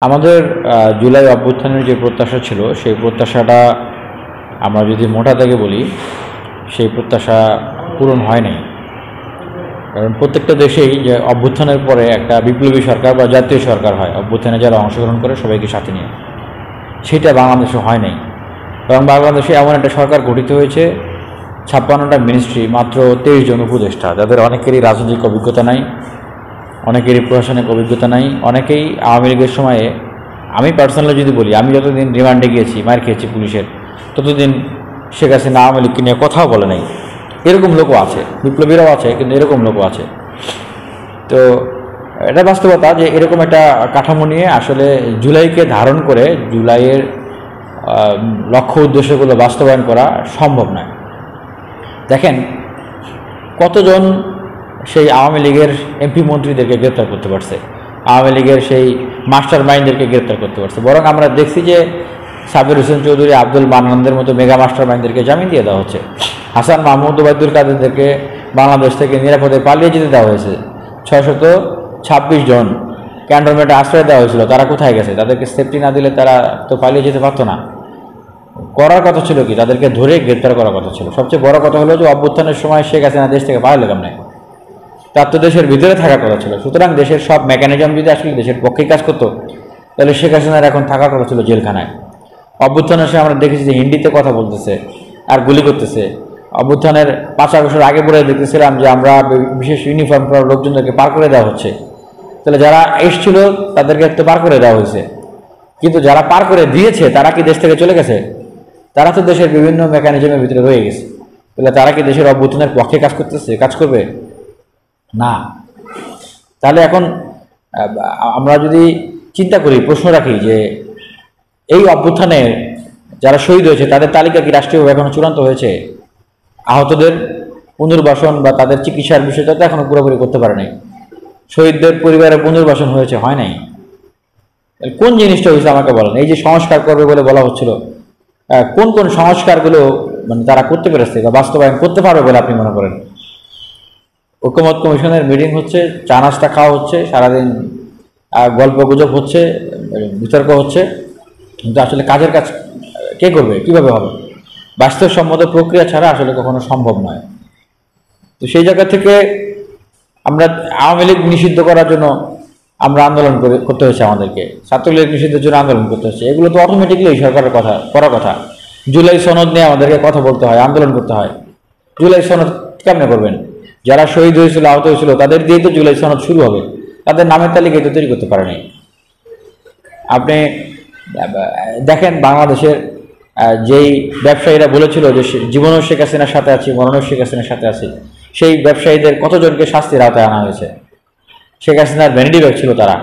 আমাদের জুলাই অভ্যুত্থানের যে প্রত্যাশা ছিল সেই প্রত্যাশাটা আমরা যদি মোটা দাগে বলি সেই প্রত্যাশা পূরণ হয় নাই। কারণ প্রত্যেকটা দেশেই যে অভ্যুত্থানের পরে একটা বিপ্লবী সরকার বা জাতীয় সরকার হয়, অভ্যুত্থানে যারা অংশগ্রহণ করে সবাইকে সাথে নিয়ে, সেটা বাংলাদেশে হয় নাই। এবং বাংলাদেশে এমন একটা সরকার গঠিত হয়েছে, 56টা মিনিস্ট্রি, মাত্র 23 জন উপদেষ্টা, যাদের অনেকেরই রাজনৈতিক অভিজ্ঞতা নাই, অনেকেরই প্রশাসনিক অভিজ্ঞতা নাই। অনেকেই আওয়ামী লীগের সময়ে, আমি পার্সোনালি যদি বলি, আমি যতদিন রিমান্ডে গিয়েছি, মার খেয়েছি পুলিশের, ততদিন শেখ হাসিনা আওয়ামী লীগকে নিয়ে কথাও বলে নাই। এরকম লোকও আছে, বিপ্লবীরাও আছে, কিন্তু এরকম লোকও আছে। তো এটা বাস্তবতা যে এরকম একটা কাঠামো নিয়ে আসলে জুলাইকে ধারণ করে জুলাইয়ের লক্ষ্য উদ্দেশ্যগুলো বাস্তবায়ন করা সম্ভব নয়। দেখেন কতজন সেই আওয়ামী লীগের এমপি মন্ত্রীদেরকে গ্রেপ্তার করতে পারছে, আওয়ামী লীগের সেই মাস্টার মাইন্ডদেরকে গ্রেপ্তার করতে পারছে। বরং আমরা দেখছি যে সাবির হোসেন চৌধুরী, আব্দুল মান্নানদের মতো মেগা মাস্টার মাইন্ডদেরকে জামিন দিয়ে দেওয়া হচ্ছে। হাসান মাহমুদ, ওবায়দুল কাদেরদেরকে বাংলাদেশ থেকে নিরাপদে পালিয়ে যেতে দেওয়া হয়েছে। 626 জন ক্যান্টনমেন্টে আশ্রয় দেওয়া হয়েছিল, তারা কোথায় গেছে? তাদেরকে সেফটি না দিলে তারা তো পালিয়ে যেতে পারতো না। করার কথা ছিল কি, তাদেরকে ধরে গ্রেপ্তার করার কথা ছিল। সবচেয়ে বড় কথা হলো যে অভ্যুত্থানের সময় শেখ হাসিনা দেশ থেকে পালালে কেমন, তার তো দেশের ভিতরে থাকার কথা ছিল। সুতরাং দেশের সব মেকানিজম যদি আসলে দেশের পক্ষেই কাজ করতো, তাহলে শেখ হাসিনার এখন থাকার কথা ছিল জেলখানায়। অভ্যুত্থানের সময় আমরা দেখেছি যে হিন্দিতে কথা বলতেছে আর গুলি করতেছে। অভ্যুত্থানের 5 আগস্টের আগে পরে দেখতেছিলাম যে আমরা বিশেষ ইউনিফর্ম পরা লোকজনদেরকে পার করে দেওয়া হচ্ছে। তাহলে যারা এসেছিল তাদেরকে তো পার করে দেওয়া হয়েছে, কিন্তু যারা পার করে দিয়েছে তারা কি দেশ থেকে চলে গেছে? তারা তো দেশের বিভিন্ন মেকানিজমের ভিতরে রয়ে গেছে। তাহলে তারা কি দেশের অভ্যুত্থানের পক্ষে কাজ করতেছে, কাজ করবে না? তাহলে এখন আমরা যদি চিন্তা করি, প্রশ্ন রাখি যে এই অভ্যুত্থানে যারা শহীদ হয়েছে তাদের তালিকা কি রাষ্ট্রীয়ভাবে এখনো চূড়ান্ত হয়েছে? আহতদের পুনর্বাসন বা তাদের চিকিৎসার বিষয়টা তো এখনো পুরোপুরি করতে পারে নাই। শহীদদের পরিবারের পুনর্বাসন হয়েছে, হয় নাই। কোন জিনিসটা হয়েছে আমাকে বলেন। এই যে সংস্কার করবে বলে বলা হচ্ছিল, কোন কোন সংস্কারগুলো মানে তারা করতে পেরেছে বা বাস্তবায়ন করতে পারবে বলে আপনি মনে করেন? ঐকমত্য কমিশনের মিটিং হচ্ছে, চা নাস্তা খাওয়া হচ্ছে, সারাদিন গল্প গুজব হচ্ছে, বিতর্ক হচ্ছে, কিন্তু আসলে কাজের কাজ কে করবে, কিভাবে হবে? বাস্তবসম্মত প্রক্রিয়া ছাড়া আসলে কখনো সম্ভব নয়। তো সেই জায়গা থেকে আমরা আওয়ামী লীগ নিষিদ্ধ করার জন্য আমরা আন্দোলন করতে হয়েছে, আমাদেরকে ছাত্রলীগ নিষিদ্ধের জন্য আন্দোলন করতে হচ্ছে। এগুলো তো অটোমেটিকলি সরকারের কথা করার কথা। জুলাই সনদ নিয়ে আমাদেরকে কথা বলতে হয়, আন্দোলন করতে হয়। জুলাই সনদ কেমনে করবেন? যারা শহীদ হয়েছিল, আহত হয়েছিল, তাদের দিয়ে তো জুলাই সনদ শুরু হবে। তাদের নামের তালিকা তো তৈরি করতে পারেনি। আপনি দেখেন বাংলাদেশের যেই ব্যবসায়ীরা বলেছিল যে জীবনও শেখ হাসিনার সাথে আছি, মরণও শেখ হাসিনার সাথে আছি, সেই ব্যবসায়ীদের কতজনকে শাস্তির আওতায় আনা হয়েছে? শেখ হাসিনার ভ্যানিটি ব্যাগ ছিল তারা,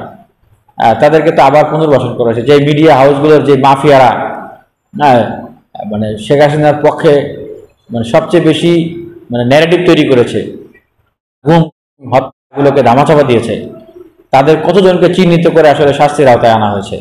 তাদেরকে তো আবার পুনর্বাসন করা হয়েছে। যে মিডিয়া হাউসগুলোর যে মাফিয়ারা মানে শেখ হাসিনার পক্ষে মানে সবচেয়ে বেশি মানে ন্যারেটিভ তৈরি করেছে, গুম হত্যাগুলোকে ধামাচাপা দিয়েছে, তাদের কতজনকে চিহ্নিত করে আসলে শাস্তির আওতায় আনা হয়েছে?